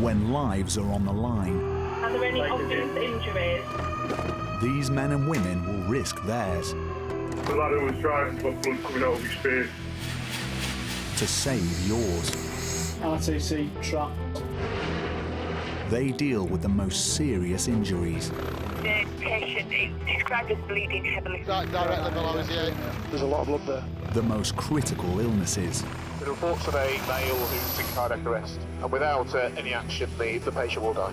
when lives are on the line. Are there any obvious injuries? These men and women will risk theirs. The lad who was driving got blood coming out of his face. To save yours. RTC truck. They deal with the most serious injuries. The patient is described as bleeding heavily. Directly below his ear. There's a lot of blood there. The most critical illnesses. The reports of a male who's in cardiac arrest, and without any action, the patient will die.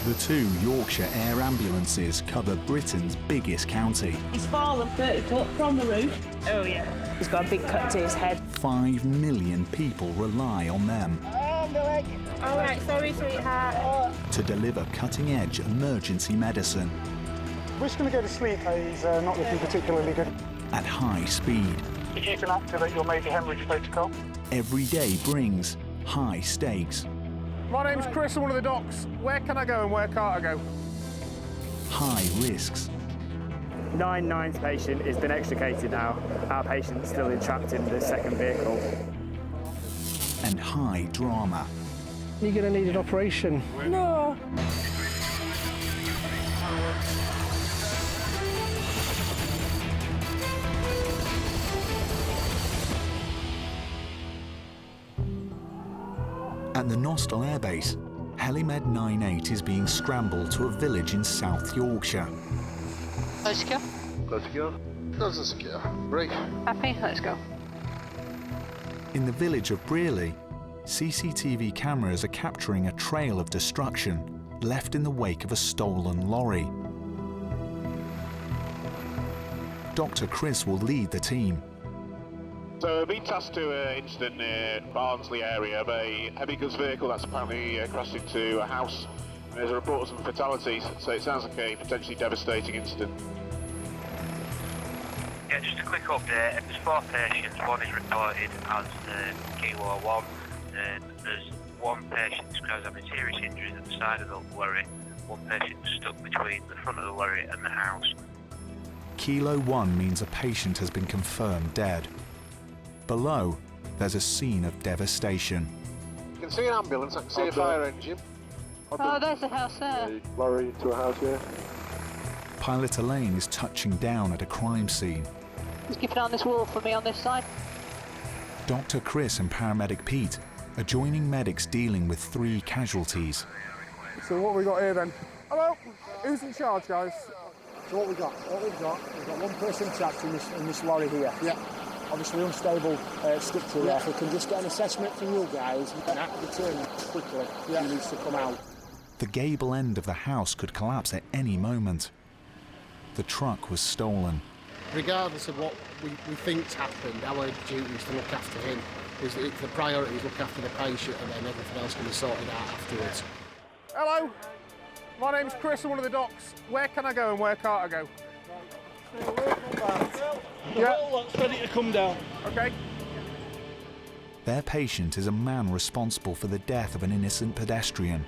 The two Yorkshire Air Ambulances cover Britain's biggest county. He's fallen 30 foot from the roof. Oh, yeah. He's got a big cut to his head. 5 million people rely on them All right, sorry, sweetheart. to deliver cutting-edge emergency medicine We're just going to go to sleep. He's not looking particularly good. at high speed. If you can activate your major hemorrhage protocol. Every day brings high stakes, My name's Chris, I'm one of the docs. Where can I go and where can't I go? high risks, 9-9's patient has been extricated now. Our patient's still entrapped in the second vehicle. and high drama. You're going to need an operation. No. At the Nostell Airbase, Helimed 98 is being scrambled to a village in South Yorkshire. Let's go. Let's go. That's a secure. Break. Happy? Let's go. In the village of Brearley, CCTV cameras are capturing a trail of destruction left in the wake of a stolen lorry. Dr. Chris will lead the team. So, being tasked to an incident near Barnsley area of a heavy goods vehicle that's apparently crashed into a house. There's a report of some fatalities, so it sounds like a potentially devastating incident. Yeah, just a quick update. There's 4 patients. One is reported as Kilo 1. There's one patient described having serious injuries at the side of the lorry. One patient stuck between the front of the lorry and the house. Kilo 1 means a patient has been confirmed dead. Below, there's a scene of devastation. You can see an ambulance, I can see a fire engine. Oh, there's a house there. Lorry to a house here. Pilot Elaine is touching down at a crime scene. Just keep an eye on this wall for me on this side. Dr. Chris and paramedic Pete are joining medics dealing with 3 casualties. So what have we got here then? Hello? Who's in charge, guys? So what we've got one person trapped in this lorry here. Yeah. Obviously unstable structure there. If we can just get an assessment from you guys, you can act the turn quickly. He needs to come out. The gable end of the house could collapse at any moment. The truck was stolen. Regardless of what we think's happened, our duty is to look after him. The priority is look after the patient, and then everything else can be sorted out afterwards. Hello? My name's Chris, I'm one of the docs. Where can I go and where can't I go? Yeah. That's ready to come down. Okay. Their patient is a man responsible for the death of an innocent pedestrian.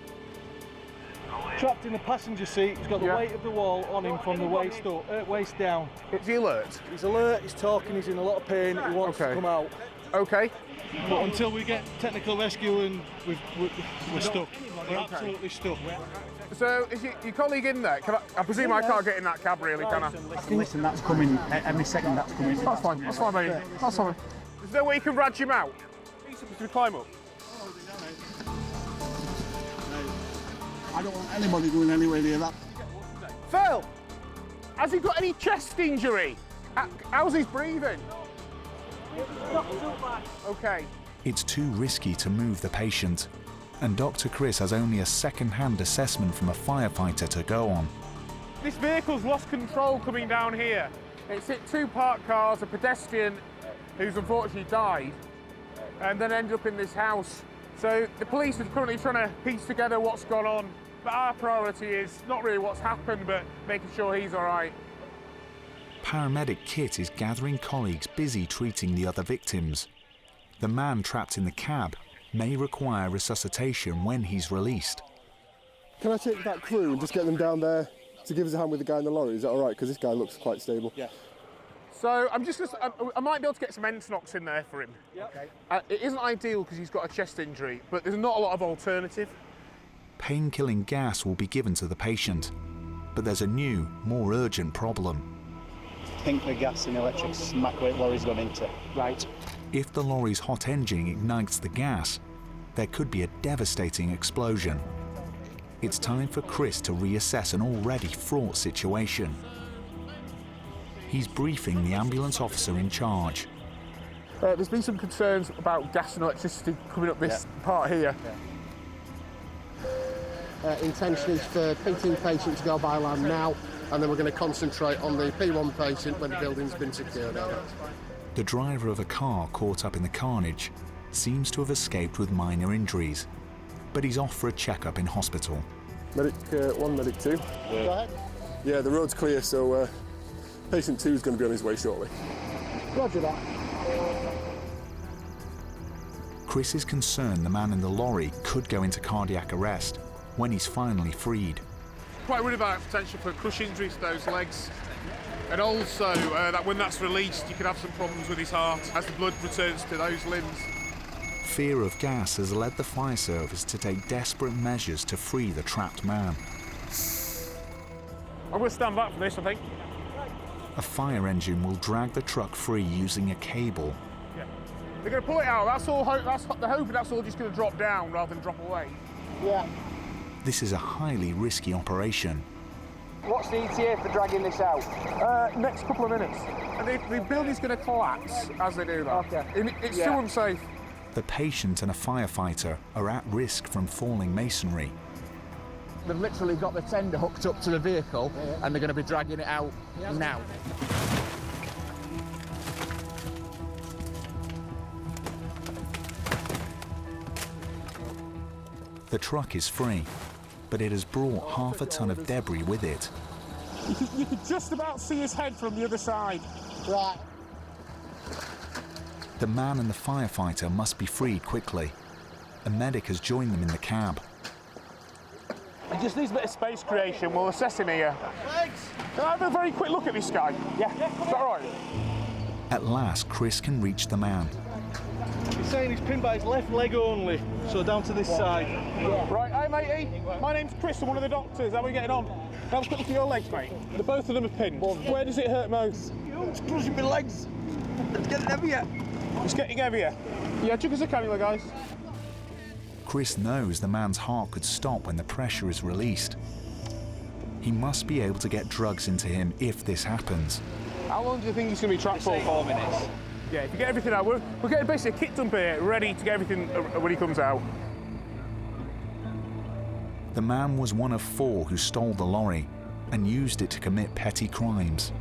Trapped in the passenger seat. He's got the weight of the wall on him from the waist up, waist down. Is he alert? He's alert. He's talking. He's in a lot of pain. He wants to come out. Okay. But until we get technical rescue, and we're stuck. We're absolutely stuck. So, is your colleague in there? I presume I can't get in that cab, really, can I? Listen, that's coming. Every second that's coming. That's fine, mate. That's fine. There's no way you can raj him out? Should we climb up? I don't want anybody going anywhere near that. Phil! Has he got any chest injury? How's his breathing? Not too bad. Okay. It's too risky to move the patient, and Dr. Chris has only a second-hand assessment from a firefighter to go on. This vehicle's lost control coming down here. It's hit 2 parked cars, a pedestrian who's unfortunately died, and then ended up in this house. So the police are currently trying to piece together what's gone on, but our priority is not really what's happened, but making sure he's all right. Paramedic Kit is gathering colleagues busy treating the other victims. The man trapped in the cab may require resuscitation when he's released. Can I take that crew and just get them down there to give us a hand with the guy in the lorry? Is that all right? Because this guy looks quite stable. Yeah. So I might be able to get some Entonox in there for him. Yep. Okay. It isn't ideal because he's got a chest injury, but there's not a lot of alternative. Pain-killing gas will be given to the patient, but there's a new, more urgent problem. I think the gas and electric smack where the lorry's gone into. Right. If the lorry's hot engine ignites the gas, there could be a devastating explosion. It's time for Chris to reassess an already fraught situation. He's briefing the ambulance officer in charge. There's been some concerns about gas and electricity coming up this part here. Intention is for P2 patient to go by land now, and then we're going to concentrate on the P1 patient when the building's been secured. The driver of a car caught up in the carnage seems to have escaped with minor injuries, but he's off for a checkup in hospital. Medic 1, medic 2. Go ahead. Yeah, the road's clear, so patient 2 is going to be on his way shortly. Roger that. Chris is concerned the man in the lorry could go into cardiac arrest when he's finally freed. Quite worried about potential for crush injuries to those legs, and also that when that's released you could have some problems with his heart as the blood returns to those limbs. Fear of gas has led the fire service to take desperate measures to free the trapped man. I'm going to stand back for this, I think. A fire engine will drag the truck free using a cable. Yeah. They're going to pull it out. That's all. They're hoping that's all just going to drop down rather than drop away. Yeah. This is a highly risky operation. What's the ETA for dragging this out? Next couple of minutes. And the building's going to collapse as they do that. Okay. It's too unsafe. The patient and a firefighter are at risk from falling masonry. They've literally got the tender hooked up to the vehicle and they're going to be dragging it out now. The truck is free, but it has brought half a ton of debris with it. You could just about see his head from the other side. Right. The man and the firefighter must be freed quickly. A medic has joined them in the cab. He just needs a bit of space creation. We'll assess him here. Can I have a very quick look at this guy? Yeah. Is that all right? At last, Chris can reach the man. He's saying he's pinned by his left leg only, so down to this side. Yeah. Right, hey matey, my name's Chris, I'm one of the doctors. How are we getting on? Have a quick look at your legs, mate. Both of them are pinned. Where does it hurt most? It's crushing my legs. It's getting heavier. It's getting heavier. Yeah, chuck us a cannula, guys. Chris knows the man's heart could stop when the pressure is released. He must be able to get drugs into him if this happens. How long do you think he's going to be trapped for? 4 minutes. Yeah, if you get everything out, we're getting basically a kit dump here, ready to get everything when he comes out. The man was one of 4 who stole the lorry and used it to commit petty crimes.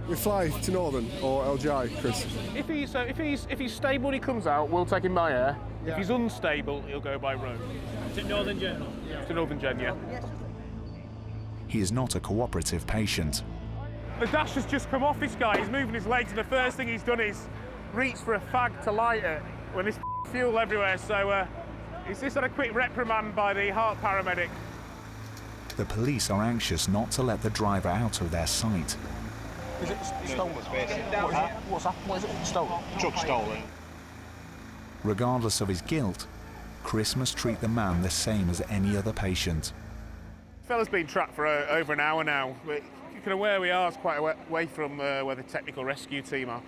We fly to Northern or LGI, Chris. If he's stable when he comes out, we'll take him by air. Yeah. If he's unstable, he'll go by road. To Northern Gen? Yeah. To Northern Gen, yeah. He is not a cooperative patient. The dash has just come off this guy. He's moving his legs, and the first thing he's done is reach for a fag to light it when there's fuel everywhere. So he's just had a quick reprimand by the heart paramedic. The police are anxious not to let the driver out of their sight. Is it stolen? What's happened? What is it? Stolen? Truck stolen. Regardless of his guilt, Chris must treat the man the same as any other patient. The fella's been trapped for over an hour now. Where we are is quite away from where the technical rescue team are.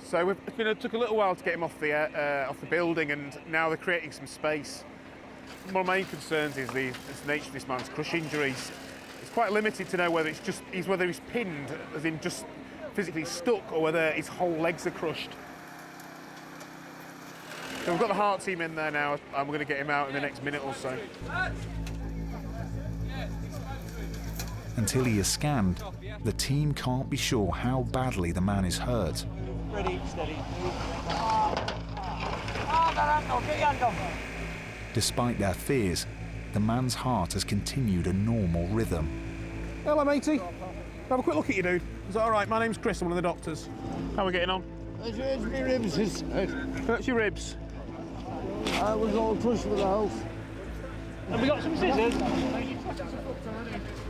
So it took a little while to get him off the building, and now they're creating some space. One of my main concerns is the nature of this man's crush injuries. It's quite limited to know whether he's pinned, as in just physically stuck, or whether his whole legs are crushed. So we've got the heart team in there now, and we're going to get him out in the next minute or so. Until he is scanned, the team can't be sure how badly the man is hurt. Ready, steady. Despite their fears, the man's heart has continued a normal rhythm. Hello, matey. Have a quick look at you, dude. Is that all right? My name's Chris. I'm one of the doctors. How are we getting on? It hurts my ribs. Hurts your ribs? I was all crushed with the house. Have we got some scissors?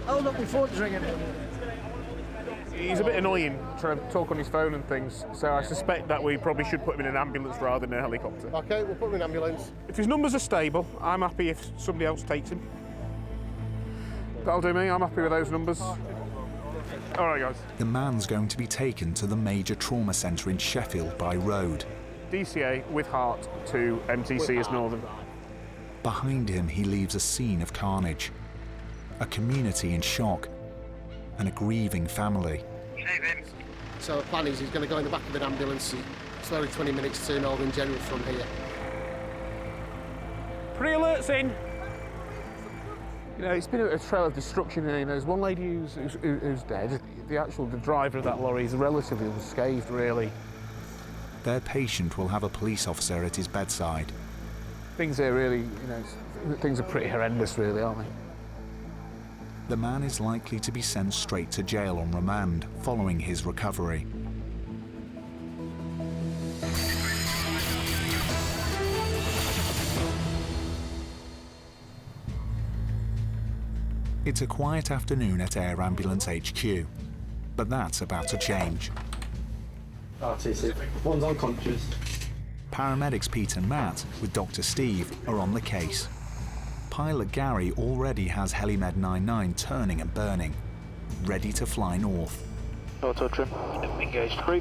Hold up my foot's ringing. He's a bit annoying trying to talk on his phone and things, so I suspect that we probably should put him in an ambulance rather than a helicopter. Okay, we'll put him in an ambulance. If his numbers are stable, I'm happy if somebody else takes him. That'll do me, I'm happy with those numbers. All right, guys. The man's going to be taken to the major trauma centre in Sheffield by road. DCA with heart to MTC as Northern. Behind him, he leaves a scene of carnage, a community in shock, and a grieving family. So the plan is he's going to go in the back of an ambulance. It's only 20 minutes to Northern General from here. Pre-alerts in. You know, it's been a trail of destruction here. You know, there's one lady who's dead. The driver of that lorry is relatively unscathed, really. Their patient will have a police officer at his bedside. Things here really, you know, things are pretty horrendous, really, aren't they? The man is likely to be sent straight to jail on remand following his recovery. It's a quiet afternoon at Air Ambulance HQ, but that's about to change. RTC. One's unconscious. Paramedics Pete and Matt, with Dr. Steve, are on the case. Pilot Gary already has Helimed 99 turning and burning, ready to fly north. Auto trim, engaged crew.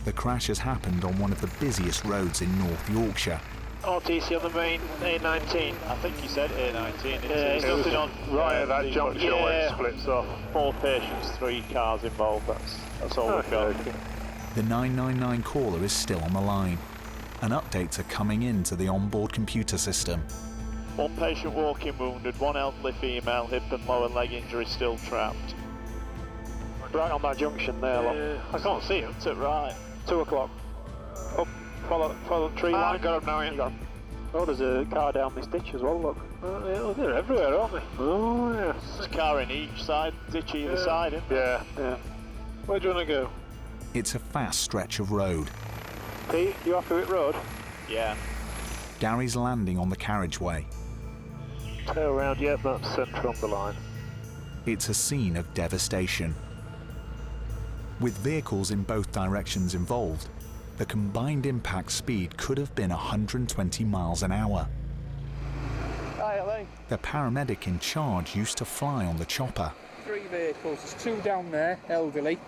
The crash has happened on one of the busiest roads in North Yorkshire. RTC on the main A19. I think you said A19. There's nothing on right at that junction where it splits off. 4 patients, 3 cars involved. That's all we've got. The 999 caller is still on the line, and updates are coming into the onboard computer system. 1 patient walking wounded, 1 elderly female, hip and lower leg injury still trapped. Right on that junction there, look. I can't see him. To right. 2 o'clock. Up, follow the tree line. Got him now, yeah. Oh, there's a car down this ditch as well, look. Yeah, they're everywhere, aren't they? Oh, yeah. There's a car in each side, ditch either side, isn't there? Yeah. Where do you want to go? It's a fast stretch of road. Pete, you happy with road? Yeah. Gary's landing on the carriageway. Tail round, yeah, that's centre on the line. It's a scene of devastation. With vehicles in both directions involved, the combined impact speed could have been 120 miles an hour. The paramedic in charge used to fly on the chopper. 3 vehicles, there's 2 down there, elderly.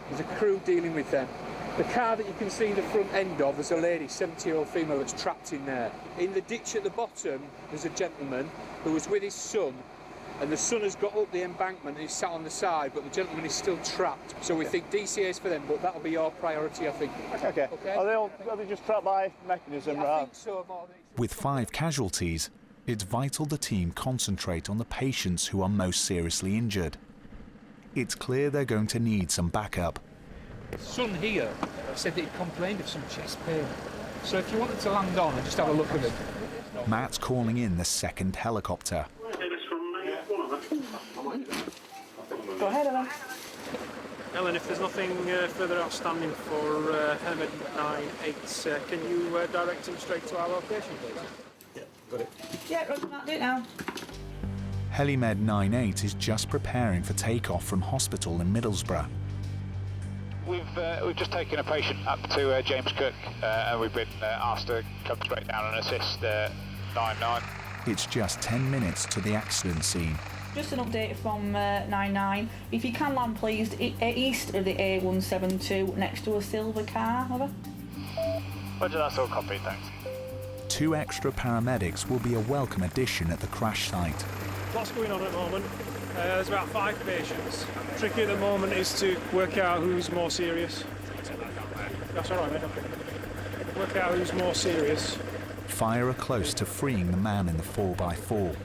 There's a crew dealing with them. The car that you can see the front end of, there's a lady, 70-year-old female, that's trapped in there. In the ditch at the bottom, there's a gentleman who was with his son, and the son has got up the embankment and he's sat on the side, but the gentleman is still trapped. So we think DCA's for them, but that'll be your priority, I think. Okay. Are they just trapped by mechanism? Yeah, I think so. With 5 casualties, it's vital the team concentrate on the patients who are most seriously injured. It's clear they're going to need some backup. Son here said that he'd complained of some chest pain. So if you wanted to land on and just have a look at him. Matt's calling in the second helicopter. Go ahead, Ellen. Ellen, if there's nothing further outstanding for Helimed 98, can you direct him straight to our location, please? Yeah, got it. Yeah, Roger, Matt, do it now. Helimed 98 is just preparing for takeoff from hospital in Middlesbrough. We've just taken a patient up to James Cook, and we've been asked to come straight down and assist 99. It's just 10 minutes to the accident scene. Just an update from 99. If you can land, please, east of the A172, next to a silver car, over. Roger, that's all copied, thanks. 2 extra paramedics will be a welcome addition at the crash site. What's going on at the moment? There's about 5 patients. Tricky at the moment is to work out who's more serious. That's all right, mate. Work out who's more serious. Fire are close to freeing the man in the 4x4.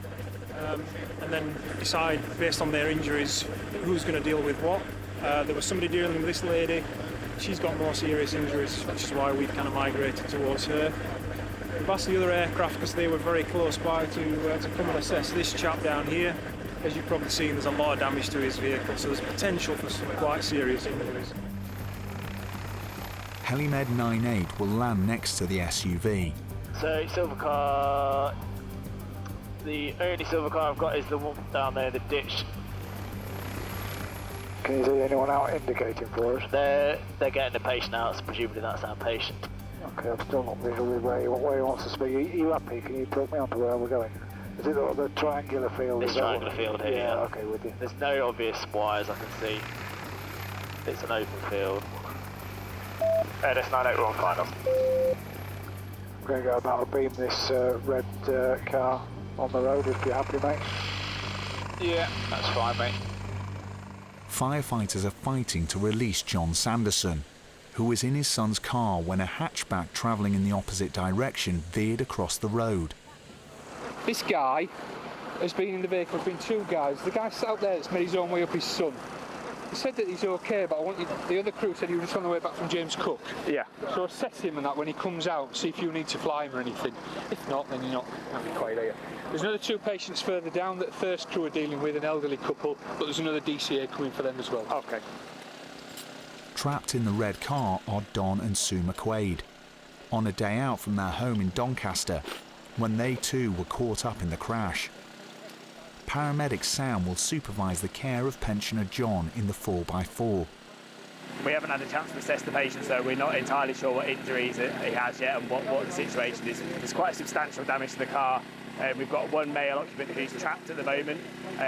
And then decide, based on their injuries, who's going to deal with what. There was somebody dealing with this lady. She's got more serious injuries, which is why we've kind of migrated towards her. We've asked the other aircraft, because they were very close by, to come and assess this chap down here. As you've probably seen, there's a lot of damage to his vehicle, so there's potential for some quite serious injuries. Helimed 98 will land next to the SUV. So, silver car. The only silver car I've got is the one down there, the ditch. Can you see anyone out indicating for us? They're getting the patient out, so presumably that's our patient. Okay, I'm still not visually where he wants to speak. Are you happy? Can you talk me on to where we're going? Is it the triangular field? This triangular field here, yeah. Okay, with you. There's no obvious wires I can see. It's an open field. That's 98, we're on final. I'm going to go about to beam this red car on the road if you're happy, mate. Yeah, that's fine, mate. Firefighters are fighting to release John Sanderson, who was in his son's car when a hatchback travelling in the opposite direction veered across the road. This guy has been in the vehicle, there's been two guys. The guy sat out there that's made his own way up his son. He said that he's okay, but the other crew said he was just on the way back from James Cook. Yeah. So assess him and that when he comes out, see if you need to fly him or anything. If not, then you're not quite here. There's another two patients further down that first crew are dealing with, an elderly couple, but there's another DCA coming for them as well. Okay. Trapped in the red car are Don and Sue McQuaid, on a day out from their home in Doncaster, when they too were caught up in the crash. Paramedic Sam will supervise the care of pensioner John in the 4x4. We haven't had a chance to assess the patient, so we're not entirely sure what injuries he has yet and what the situation is. There's quite substantial damage to the car. We've got one male occupant who's trapped at the moment,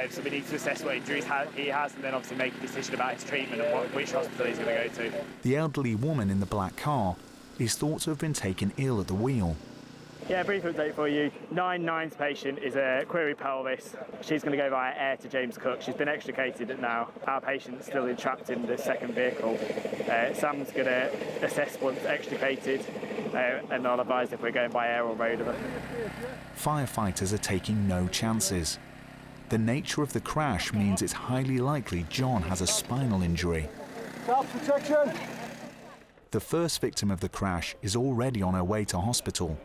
so we need to assess what injuries he has and then obviously make a decision about his treatment and which hospital he's going to go to. The elderly woman in the black car is thought to have been taken ill at the wheel. Yeah, brief update for you. 9-9's patient is a query pelvis. She's going to go via air to James Cook. She's been extricated now. Our patient's still entrapped in the second vehicle. Sam's going to assess once extricated and I'll advise if we're going by air or road. Firefighters are taking no chances. The nature of the crash means it's highly likely John has a spinal injury. Self-protection! The first victim of the crash is already on her way to hospital.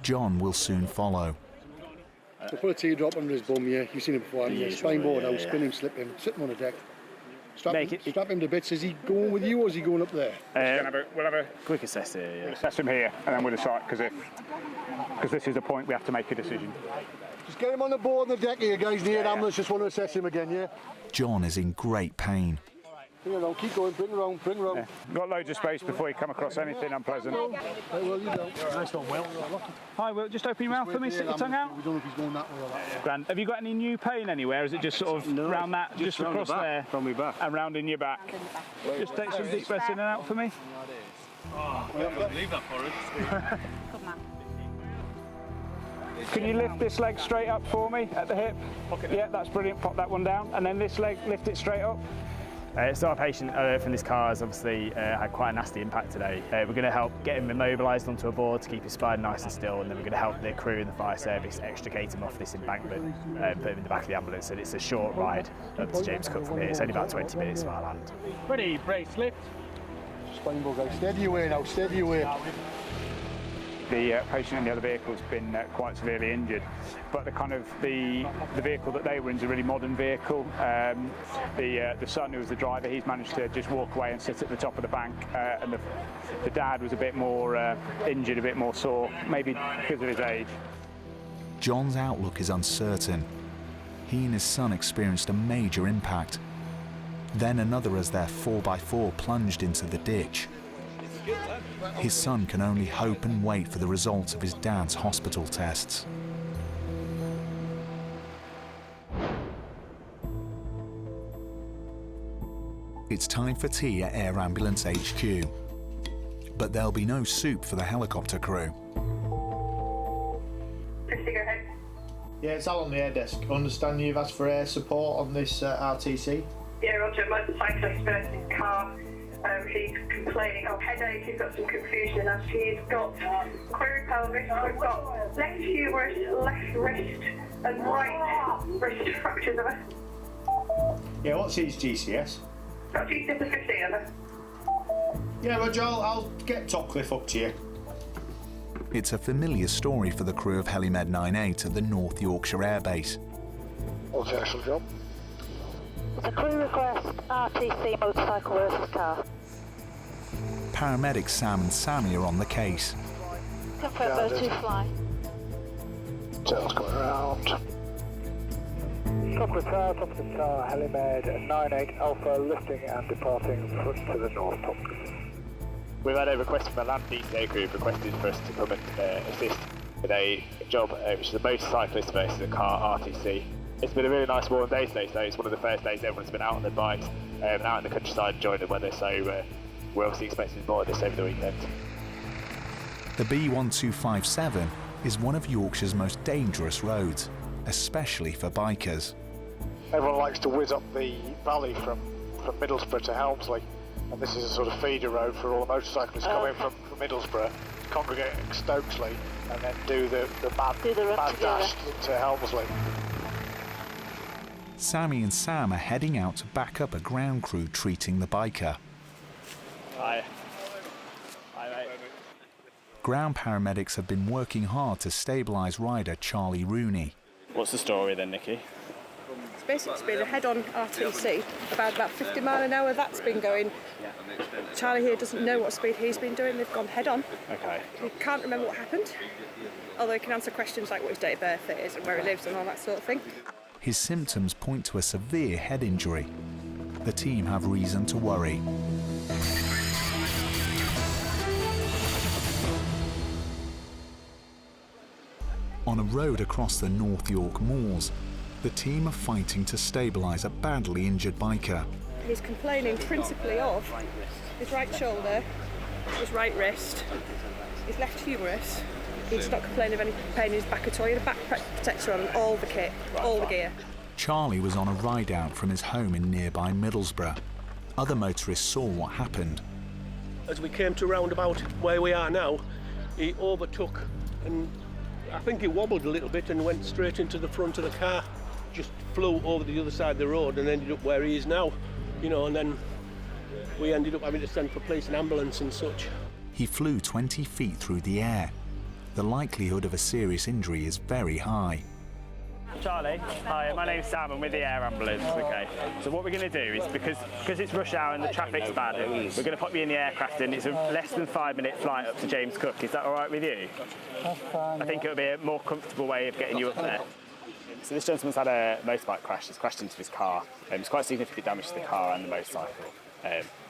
John will soon follow. We'll put a teardrop under his bum, yeah. You've seen him before, haven't you? Spine board out, spin him, slip him, sit him on the deck. Strap him to bits. Is he going with you or is he going up there? We'll have a quick assess here. Yeah. We'll assess him here and then we'll decide, because this is the point we have to make a decision. Just get him on the board and the deck here, guys. The air ambulance just want to assess him again, yeah? John is in great pain. Bring it on, keep going, bring it around, bring it around. Yeah. Got loads of space before you come across anything unpleasant. Hey, well, you go. Nice one, Will. Hi, Will, just open your mouth for me, stick your tongue out. We don't know if he's going that way or that. Grand. Have you got any new pain anywhere? Is it just sort of round that, just across there? From my back. And round in your back. Just take some deep breaths in and out for me. Oh, I can't believe that for us. Can you lift this leg straight up for me at the hip? Yeah, that's brilliant. Pop that one down. And then this leg, lift it straight up. So our patient from this car has obviously had quite a nasty impact today. We're going to help get him immobilised onto a board to keep his spine nice and still, and then we're going to help the crew and the fire service extricate him off this embankment and put him in the back of the ambulance. And it's a short ride up to James Cook from here. It's only about 20 minutes from our land. Ready, brace, lift. Spine board, guys. Steady away now, steady away. The patient in the other vehicle has been quite severely injured, but the vehicle that they were in is a really modern vehicle. The son, who was the driver, he's managed to just walk away and sit at the top of the bank, and the dad was a bit more injured, a bit more sore, maybe because of his age. John's outlook is uncertain. He and his son experienced a major impact. Then another as their 4x4 plunged into the ditch. His son can only hope and wait for the results of his dad's hospital tests. It's time for tea at Air Ambulance HQ. But there'll be no soup for the helicopter crew. Yeah, it's Al on the air desk. I understand you've asked for air support on this RTC? Yeah, Roger, Motorcyclist burst his car. He's complaining of headache, he's got some confusion as he's got query pelvis, we've got left humerus, left wrist and right wrist fractures of it. Yeah, what's his GCS? Got GCS of 15 of it. Yeah, Roger, I'll get Topcliffe up to you. It's a familiar story for the crew of Helimed 98 at the North Yorkshire Air Base. What's the actual job? The crew request RTC motorcycle versus car. Paramedics Sam and Sammy are on the case. Confirm those two fly. Tail's going around. Top of the tower, helimed 98 Alpha, lifting and departing front to the north top. We've had a request from a land DCA group requested for us to come and assist with a job which is a motorcyclist versus a car RTC. It's been a really nice warm day today, so it's one of the first days everyone's been out on their bikes, out in the countryside enjoying the weather, so we're obviously expecting more of this over the weekend. The B1257 is one of Yorkshire's most dangerous roads, especially for bikers. Everyone likes to whiz up the valley from Middlesbrough to Helmsley, and this is a sort of feeder road for all the motorcyclists coming from Middlesbrough, congregate at Stokesley, and then do the mad dash into Helmsley. Sammy and Sam are heading out to back up a ground crew treating the biker. Hi. Hi, mate. Ground paramedics have been working hard to stabilise rider Charlie Rooney. What's the story then, Nikki? It's basically been a head-on RTC, about 50 mile an hour that's been going. Charlie here doesn't know what speed he's been doing, they've gone head-on. Okay. He can't remember what happened, although he can answer questions like what his date of birth is and where he lives and all that sort of thing. His symptoms point to a severe head injury. The team have reason to worry. On a road across the North York moors, the team are fighting to stabilise a badly injured biker. He's complaining principally of his right shoulder, his right wrist, his left humerus. He's not complaining of any pain in his back at all. He had a back protector on and all the kit, all the gear. Charlie was on a ride out from his home in nearby Middlesbrough. Other motorists saw what happened. As we came to roundabout where we are now, he overtook and I think he wobbled a little bit and went straight into the front of the car. Just flew over the other side of the road and ended up where he is now, you know, and then we ended up having to send for police and ambulance and such. He flew 20 feet through the air. The likelihood of a serious injury is very high. Charlie, hi, my name's Sam, I'm with the Air Ambulance, okay. So what we're going to do is, because it's rush hour and the traffic's bad, we're going to pop you in the aircraft and it's a less than 5-minute flight up to James Cook. Is that all right with you? That's fine. I think it would be a more comfortable way of getting you up there. So this gentleman's had a motorbike crash. He's crashed into his car. It's quite significant damage to the car and the motorcycle.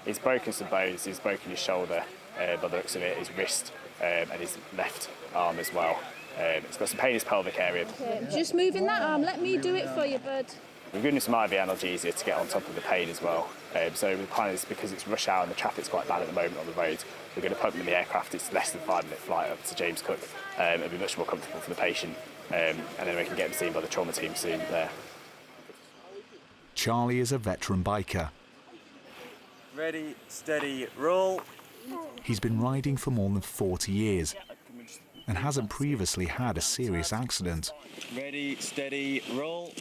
He's broken some bones, he's broken his shoulder, by the looks of it, his wrist and his left arm as well. It's got some pain in his pelvic area. Okay, just moving that arm, let me do it for you, bud. We've given him some IV analgesia to get on top of the pain as well. So the plan is, because it's rush hour and the traffic's quite bad at the moment on the road, we're going to pump him in the aircraft. It's less than 5-minute flight up to James Cook. It'll be much more comfortable for the patient, and then we can get him seen by the trauma team soon there. Charlie is a veteran biker. Ready, steady, roll. He's been riding for more than 40 years and hasn't previously had a serious accident. Ready, steady, roll.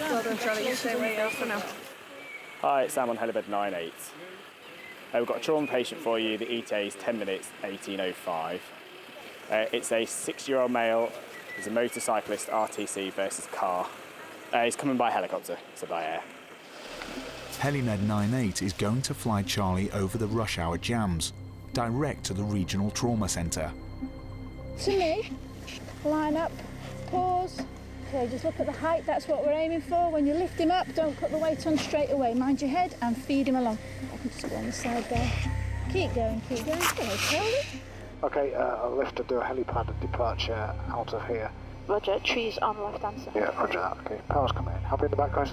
Well done, Charlie. You stay where you are for now. Hi, it's Sam on helibed 98. We've got a trauma patient for you. The ETA is 10 minutes, 18:05. It's a 6-year-old male. He's a motorcyclist, RTC versus car. He's coming by helicopter, so by air. Helimed 98 is going to fly Charlie over the rush hour jams, direct to the regional trauma centre. To me, line up, pause. Okay, just look at the height, that's what we're aiming for. When you lift him up, don't put the weight on straight away. Mind your head and feed him along. I can just go on the side there. Keep going, keep going. Hello, Charlie. Okay, I'll lift and do a helipad departure out of here. Roger, trees on left hand side. Yeah, roger that. Okay, power's coming in. Happy in the back, guys?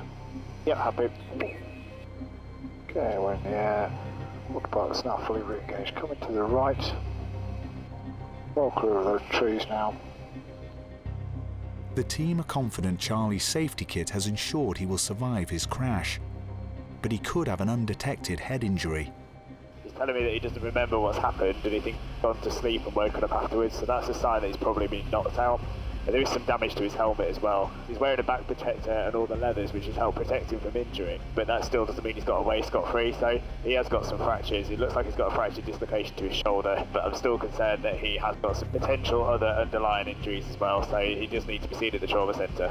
Yep, happy. Okay, we're in the air. Autopilot's now fully re-engaged. Coming to the right. Well clear of those trees now. The team are confident Charlie's safety kit has ensured he will survive his crash, but he could have an undetected head injury. He's telling me that he doesn't remember what's happened and he thinks he's gone to sleep and woken up afterwards, so that's a sign that he's probably been knocked out. And there is some damage to his helmet as well. He's wearing a back protector and all the leathers, which has helped protect him from injury, but that still doesn't mean he's got away scot-free, so he has got some fractures. It looks like he's got a fractured dislocation to his shoulder, but I'm still concerned that he has got some potential other underlying injuries as well, so he does need to be seen at the trauma centre.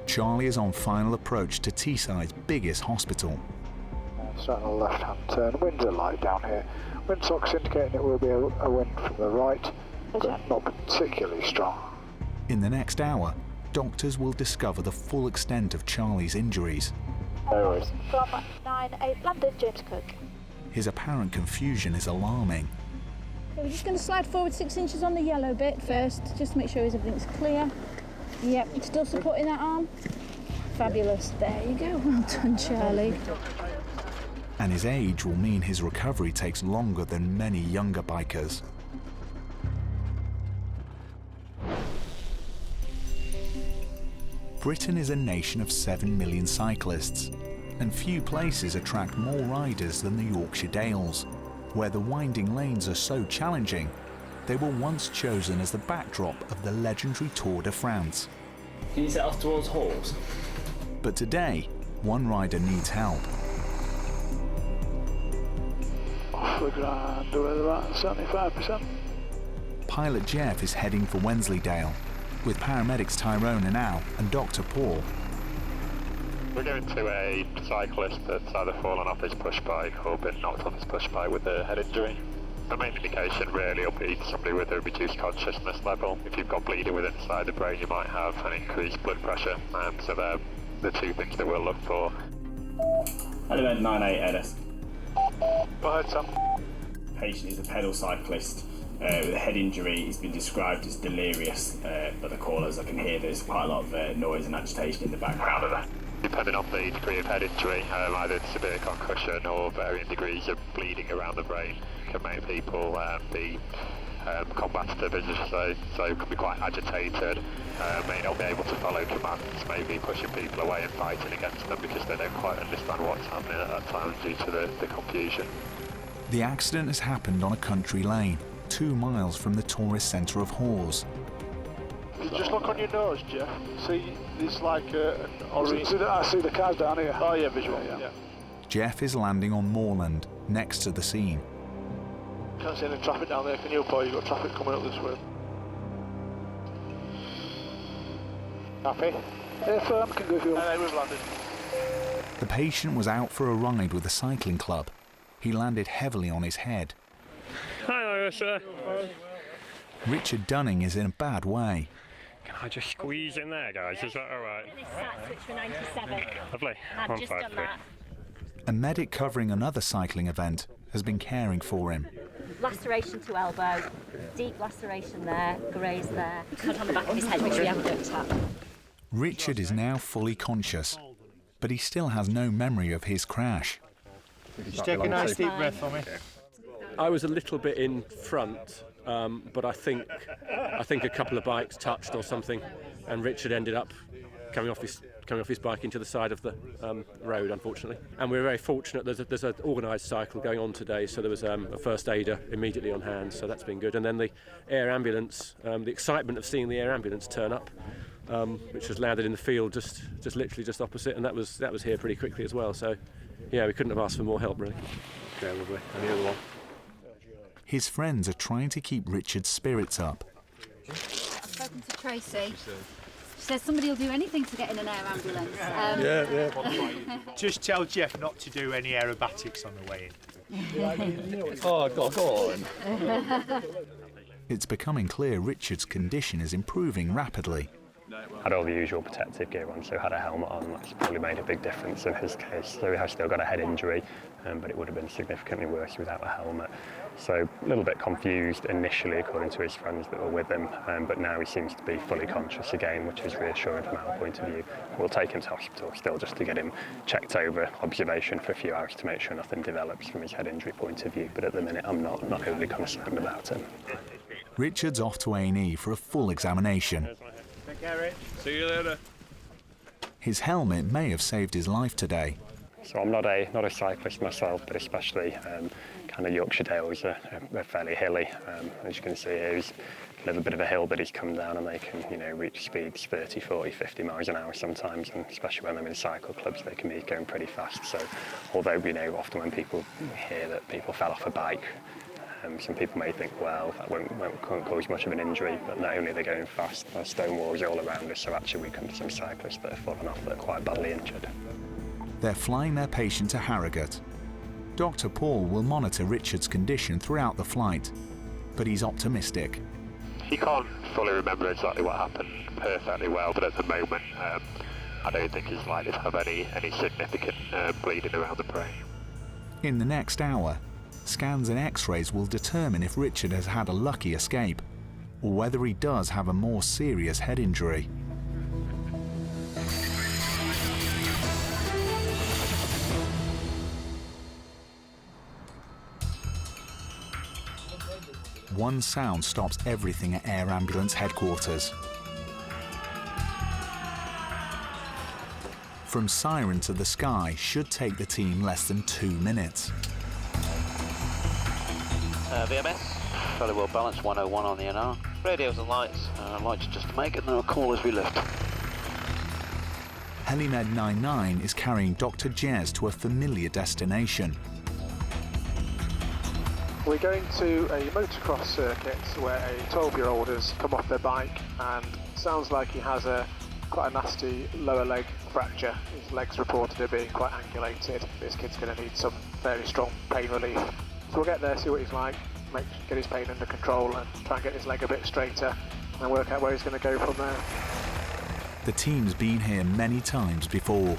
Charlie is on final approach to Teesside's biggest hospital. Starting a left-hand turn. Winds are light down here. Windsocks indicating it will be a wind from the right, but not particularly strong. In the next hour, doctors will discover the full extent of Charlie's injuries. From 9-8 London, James Cook. His apparent confusion is alarming. Okay, we're just going to slide forward 6 inches on the yellow bit first, just to make sure everything's clear. Yep, still supporting that arm. Fabulous. There you go. Well done, Charlie. And his age will mean his recovery takes longer than many younger bikers. Britain is a nation of 7 million cyclists, and few places attract more riders than the Yorkshire Dales, where the winding lanes are so challenging, they were once chosen as the backdrop of the legendary Tour de France. Can you set off towards Halls? But today, one rider needs help. Off the ground with about 75%. Pilot Jeff is heading for Wensleydale, with paramedics Tyrone and Al and Dr. Paul. We're going to a cyclist that's either fallen off his push bike or been knocked off his push bike with a head injury. The main indication really will be somebody with a reduced consciousness level. If you've got bleeding within inside the brain, you might have an increased blood pressure. So they're the two things that we'll look for. Element 98 Ellis. Go ahead, Sam. Patient is a pedal cyclist with a head injury. He's been described as delirious, but the callers, I can hear there's quite a lot of noise and agitation in the background of that. Depending on the degree of head injury, either severe concussion or varying degrees of bleeding around the brain can make people be combative, as you say, so can be quite agitated, may not be able to follow commands, maybe pushing people away and fighting against them because they don't quite understand what's happening at that time due to the confusion. The accident has happened on a country lane, 2 miles from the tourist centre of Hawes. Just look on your nose, Jeff. See, it's like an orange. I see the cars down here. Oh yeah, visual. Yeah. Jeff is landing on moorland, next to the scene. Can't see any traffic down there, can you, Paul? You've got traffic coming up this way. Happy? Yeah, firm, can go if you want. We've landed. The patient was out for a ride with the cycling club. He landed heavily on his head. Hi, sir. Richard Dunning is in a bad way. Can I just squeeze in there, guys? Is that all right? Switch for 97. Lovely. I've just done that. A medic covering another cycling event has been caring for him. Laceration to elbow, deep laceration there, graze there, cut on the back of his head, which we haven't looked at. Richard is now fully conscious, but he still has no memory of his crash. Just take a nice deep breath for me. I was a little bit in front, but I think a couple of bikes touched or something, and Richard ended up coming off his bike into the side of the road, unfortunately. And we're very fortunate. There's an organised cycle going on today, so there was a first aider immediately on hand, so that's been good. And then the air ambulance, the excitement of seeing the air ambulance turn up, which has landed in the field just literally just opposite, and that was here pretty quickly as well. So yeah, we couldn't have asked for more help, really. Yeah, lovely. And the other one. His friends are trying to keep Richard's spirits up. I've spoken to Tracy. She says somebody will do anything to get in an air ambulance. Yeah. Just tell Jeff not to do any aerobatics on the way in. Oh, go on. It's becoming clear Richard's condition is improving rapidly. Had all the usual protective gear on, so had a helmet on. That's probably made a big difference in his case. So he has still got a head injury, but it would have been significantly worse without a helmet. So a little bit confused initially, according to his friends that were with him, but now he seems to be fully conscious again, which is reassuring from our point of view. We'll take him to hospital still just to get him checked over, observation for a few hours to make sure nothing develops from his head injury point of view, but at the minute I'm not overly concerned about him. Richard's off to A&E for a full examination. Take care, Rich. See you later. His helmet may have saved his life today. So I'm not a cyclist myself, but especially kind of Yorkshire Dales are fairly hilly. As you can see here, he's a little bit of a hill that he's come down, and they can reach speeds 30, 40, 50 miles an hour sometimes, and especially when they're in cycle clubs, they can be going pretty fast. So although often when people hear that people fell off a bike, some people may think, well, that won't cause much of an injury, but not only are they going fast, there's stone walls all around us, so actually we come to some cyclists that have fallen off that are quite badly injured. They're flying their patient to Harrogate. Dr. Paul will monitor Richard's condition throughout the flight, but he's optimistic. He can't fully remember exactly what happened perfectly well, but at the moment, I don't think he's likely to have any significant bleeding around the brain. In the next hour, scans and x-rays will determine if Richard has had a lucky escape, or whether he does have a more serious head injury. One sound stops everything at Air Ambulance headquarters. From siren to the sky should take the team less than 2 minutes. VMS, fairly well balanced, 101 on the NR. Radios and lights, lights just to make it, and a call as we lift. Helimed 99 is carrying Dr. Jez to a familiar destination. We're going to a motocross circuit where a 12-year-old has come off their bike and sounds like he has quite a nasty lower leg fracture. His legs reported as being quite angulated. This kid's going to need some very strong pain relief. So we'll get there, see what he's like, get his pain under control and try and get his leg a bit straighter and work out where he's going to go from there. The team's been here many times before.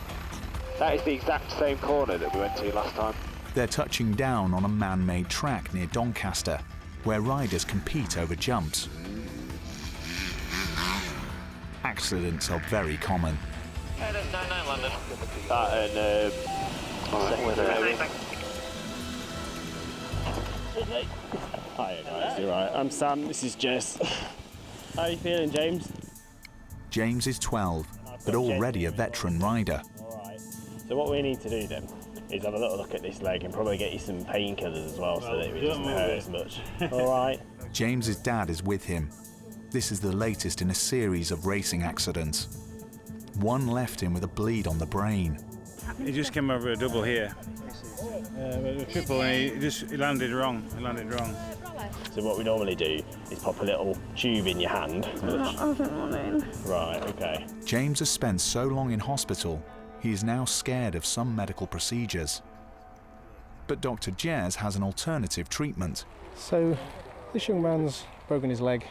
That is the exact same corner that we went to last time. They're touching down on a man-made track near Doncaster, where riders compete over jumps. Accidents are very common. London. Hi guys, you're right. I'm Sam, this is Jess. How are you feeling, James? James is 12, but already a veteran rider. Alright, so what we need to do then is have a little look at this leg and probably get you some painkillers as well so that it doesn't hurt as much. Alright? James's dad is with him. This is the latest in a series of racing accidents. One left him with a bleed on the brain. He just came over a double here. A triple, and he landed wrong. So what we normally do is pop a little tube in your hand. Right, okay. James has spent so long in hospital, he is now scared of some medical procedures. But Dr. Jez has an alternative treatment. So this young man's broken his leg.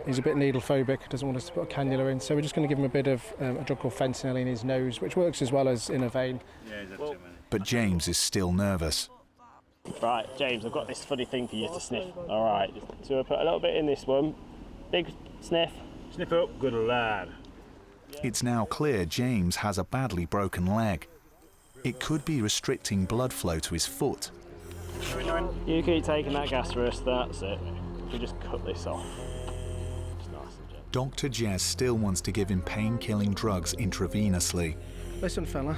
He's a bit needle phobic, doesn't want us to put a cannula in, so we're just going to give him a bit of a drug called fentanyl in his nose, which works as well as in a vein. But James is still nervous. Right, James, I've got this funny thing for you to sniff. All right, so we'll put a little bit in this one. Big sniff. Sniff up, good lad. It's now clear James has a badly broken leg. It could be restricting blood flow to his foot. You keep taking that gas for us, that's it. We just cut this off. Dr. Jez still wants to give him pain-killing drugs intravenously. Listen, fella,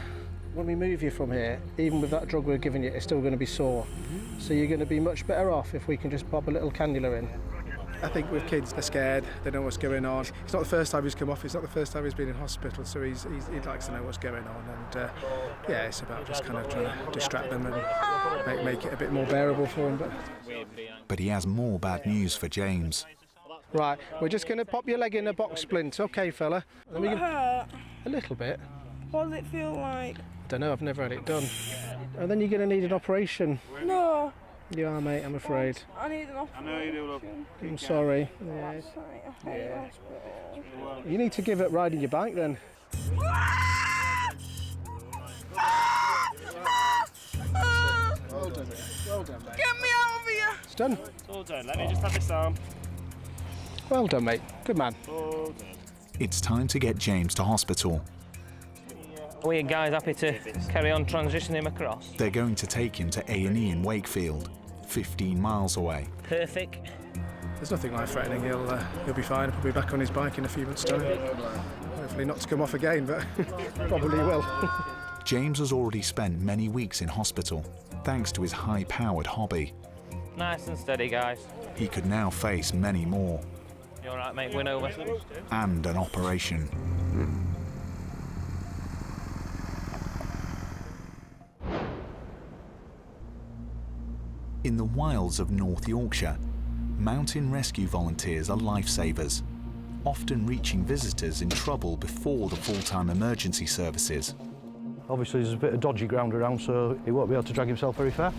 when we move you from here, even with that drug we're giving you, it's still going to be sore. So you're going to be much better off if we can just pop a little cannula in. I think with kids, they're scared, they know what's going on. It's not the first time he's come off, it's not the first time he's been in hospital, so he likes to know what's going on. And yeah, it's about just kind of trying to distract them and make it a bit more bearable for them. But he has more bad news for James. Right, we're just going to pop your leg in a box splint, okay, fella? Will it hurt? A little bit. What does it feel like? I don't know, I've never had it done. And then you're going to need an operation. No. You are, mate, I'm afraid. I need an operation. I know you do, love. I'm sorry. Yeah. You need to give up riding your bike then. Well done, get me out of here! It's done. It's all done. Let me just have this arm. Well done, mate. Good man. All done. It's time to get James to hospital. Are you guys happy to carry on transitioning him across? They're going to take him to A&E in Wakefield, 15 miles away. Perfect. There's nothing life-threatening. He'll be fine. He'll be back on his bike in a few months' time. Hopefully not to come off again, but probably will. James has already spent many weeks in hospital, thanks to his high-powered hobby. Nice and steady, guys. He could now face many more. You all right, mate? Win over. And an operation. In the wilds of North Yorkshire, mountain rescue volunteers are lifesavers, often reaching visitors in trouble before the full-time emergency services. Obviously there's a bit of dodgy ground around, so he won't be able to drag himself very far.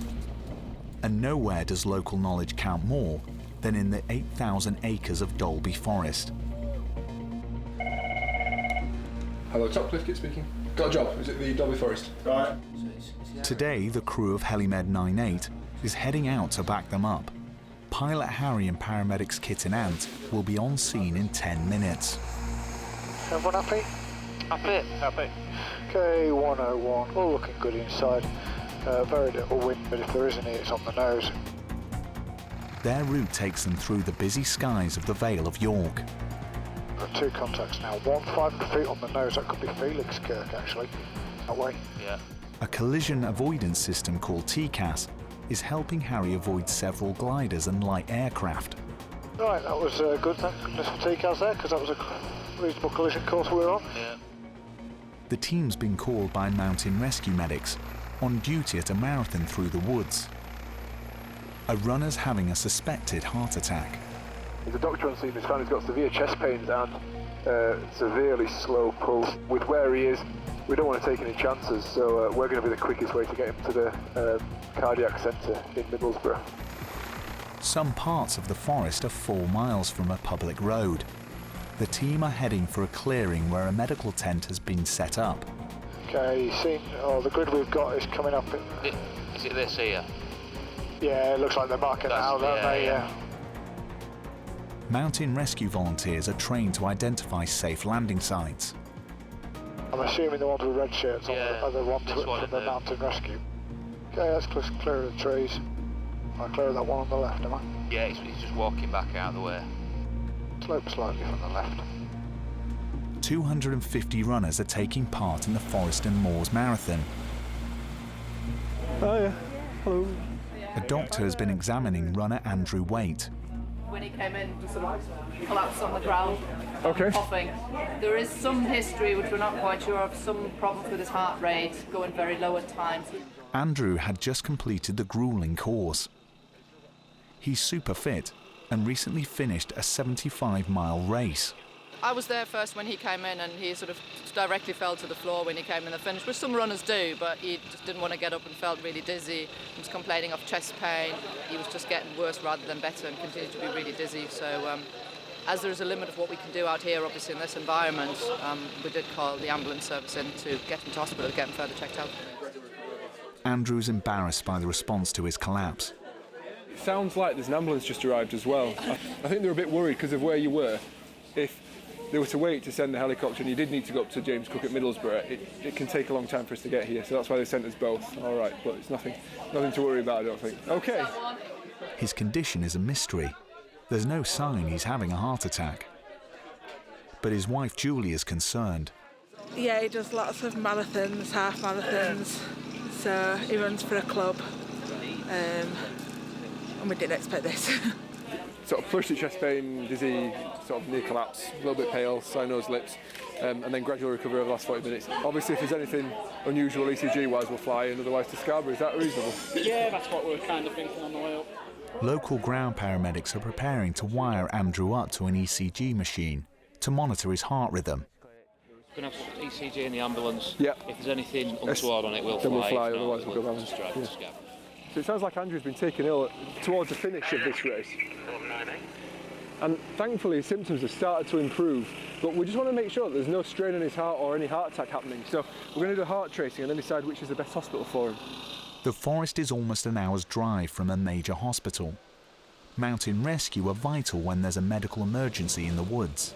And nowhere does local knowledge count more than in the 8,000 acres of Dolby Forest. Hello, Cyclist speaking. Got a job. Is it the Dolby Forest? Right. Today, the crew of Helimed 98 is heading out to back them up. Pilot Harry and paramedics Kit and Ant will be on scene in 10 minutes. Everyone happy? Happy. Happy. Okay, 101. All looking good inside. Very little wind, but if there is any, it's on the nose. Their route takes them through the busy skies of the Vale of York. We've got 2 contacts now. 1 500 feet on the nose. That could be Felix Kirk, actually. That way. Yeah. A collision avoidance system called TCAS is helping Harry avoid several gliders and light aircraft. Right, that was good. Thank goodness for TCAS there, because that was a reasonable collision course we were on. Yeah. The team's been called by mountain rescue medics on duty at a marathon through the woods. A runner's having a suspected heart attack. The doctor on scene has found he's got severe chest pains and severely slow pulse. With where he is, we don't want to take any chances, so we're going to be the quickest way to get him to the cardiac centre in Middlesbrough. Some parts of the forest are 4 miles from a public road. The team are heading for a clearing where a medical tent has been set up. Okay, the grid we've got is coming up. Is it this here? Yeah, it looks like they're marking it out, don't they? Yeah. Mountain rescue volunteers are trained to identify safe landing sites. I'm assuming the ones with red shirts are the ones from the mountain rescue. Okay, let's clear of the trees. I'll clear of that one on the left, am I? Yeah, he's just walking back out of the way. Slope slightly from the left. 250 runners are taking part in the Forest and Moors Marathon. Oh yeah, hello. A doctor has been examining runner Andrew Waite. When he came in, just collapsed on the ground, okay. Coughing. There is some history, which we're not quite sure of, some problems with his heart rate, going very low at times. Andrew had just completed the grueling course. He's super fit and recently finished a 75-mile race. I was there first when he came in, and he sort of directly fell to the floor when he came in the finish, which some runners do, but he just didn't want to get up and felt really dizzy. He was complaining of chest pain. He was just getting worse rather than better and continued to be really dizzy. So as there's a limit of what we can do out here, obviously in this environment, we did call the ambulance service in to get him to hospital to get him further checked out. Andrew's embarrassed by the response to his collapse. It sounds like there's an ambulance just arrived as well. I think they're a bit worried because of where you were. If they were to wait to send the helicopter and you did need to go up to James Cook at Middlesbrough, it can take a long time for us to get here, so that's why they sent us both. All right, but it's nothing to worry about, I don't think. Okay. His condition is a mystery. There's no sign he's having a heart attack. But his wife Julie is concerned. Yeah, he does lots of marathons, half marathons, so he runs for a club, and we didn't expect this. Sort of flushy chest pain, dizzy, sort of near collapse, a little bit pale, side nose, lips, and then gradual recovery over the last 40 minutes. Obviously, if there's anything unusual ECG-wise, we'll fly, and otherwise to Scarborough. Is that reasonable? Yeah, that's what we're kind of thinking on the way up. Local ground paramedics are preparing to wire Andrew up to an ECG machine to monitor his heart rhythm. We're going to have ECG in the ambulance. Yeah. If there's anything untoward on it, we'll fly. Then we'll fly, if not, otherwise we'll go down. Yeah. So it sounds like Andrew's been taken ill towards the finish of this race. And thankfully his symptoms have started to improve, but we just want to make sure that there's no strain on his heart or any heart attack happening. So we're going to do heart tracing and then decide which is the best hospital for him. The forest is almost an hour's drive from a major hospital. Mountain rescue are vital when there's a medical emergency in the woods.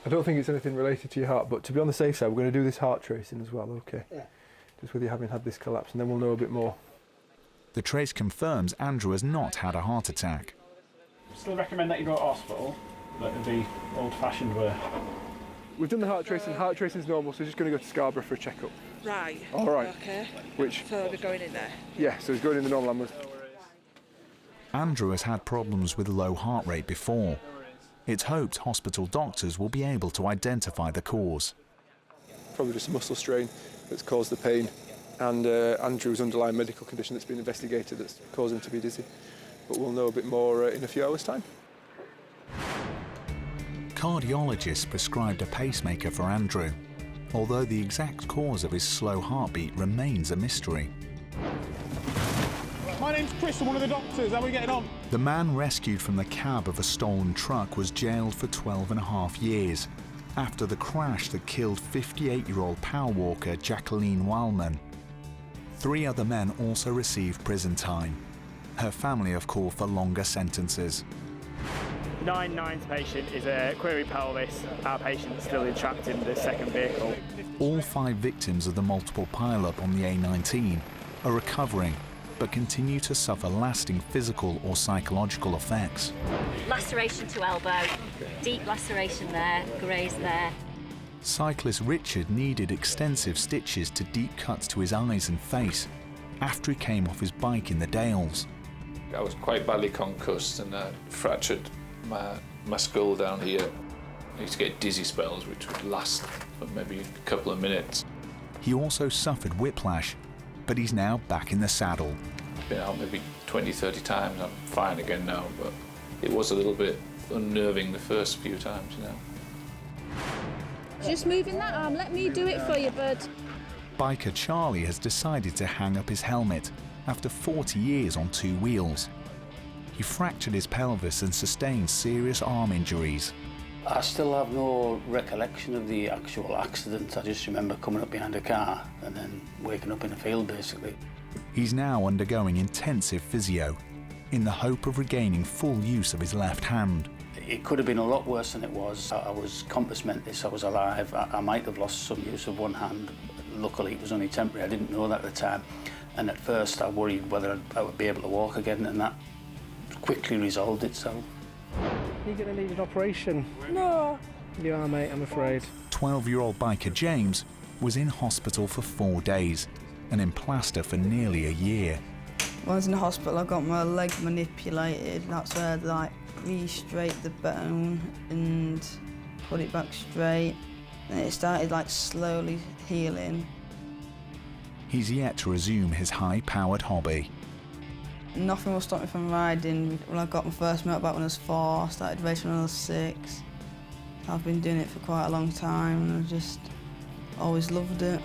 I don't think it's anything related to your heart, but to be on the safe side, we're going to do this heart tracing as well, okay? Yeah. Just with you having had this collapse, and then we'll know a bit more. The trace confirms Andrew has not had a heart attack. Still recommend that you go to hospital, but it'd be old-fashioned way. We've done the heart tracing. Heart tracing is normal, so we're just going to go to Scarborough for a checkup. Right. All right. Okay. Which? So they're going in there? Yeah, so he's going in the normal ambulance. Andrew has had problems with low heart rate before. It's hoped hospital doctors will be able to identify the cause. Probably just a muscle strain that's caused the pain, and Andrew's underlying medical condition that's been investigated that's caused him to be dizzy. But we'll know a bit more in a few hours' time. Cardiologists prescribed a pacemaker for Andrew, although the exact cause of his slow heartbeat remains a mystery. Morning. name's Chris, I'm one of the doctors. How are we getting on? The man rescued from the cab of a stolen truck was jailed for 12.5 years after the crash that killed 58-year-old power walker Jacqueline Wildman. 3 other men also received prison time. Her family have called for longer sentences. 9's patient is a query pelvis. Our patient's still entrapped in the second vehicle. All 5 victims of the multiple pile-up on the A19 are recovering, but continue to suffer lasting physical or psychological effects. Laceration to elbow, deep laceration there, graze there. Cyclist Richard needed extensive stitches to deep cuts to his eyes and face after he came off his bike in the Dales. I was quite badly concussed and fractured my skull down here. I used to get dizzy spells which would last for maybe a couple of minutes. He also suffered whiplash, but he's now back in the saddle. Been out maybe 20, 30 times. I'm fine again now, but it was a little bit unnerving the first few times, you know. Just moving that arm, let me do it for you, bud. Biker Charlie has decided to hang up his helmet after 40 years on 2 wheels. He fractured his pelvis and sustained serious arm injuries. I still have no recollection of the actual accident. I just remember coming up behind a car and then waking up in a field, basically. He's now undergoing intensive physio in the hope of regaining full use of his left hand. It could have been a lot worse than it was. I was compos mentis, I was alive. I might have lost some use of one hand. Luckily, it was only temporary. I didn't know that at the time. And at first, I worried whether I would be able to walk again, and that quickly resolved itself. You're going to need an operation. No. You are, mate, I'm afraid. 12-year-old biker James was in hospital for 4 days and in plaster for nearly a year. When I was in the hospital, I got my leg manipulated. That's where I'd like re-straight the bone and put it back straight. And it started like slowly healing. He's yet to resume his high-powered hobby. Nothing will stop me from riding. When I got my first motorbike when I was 4, I started racing when I was 6. I've been doing it for quite a long time and I've just always loved it.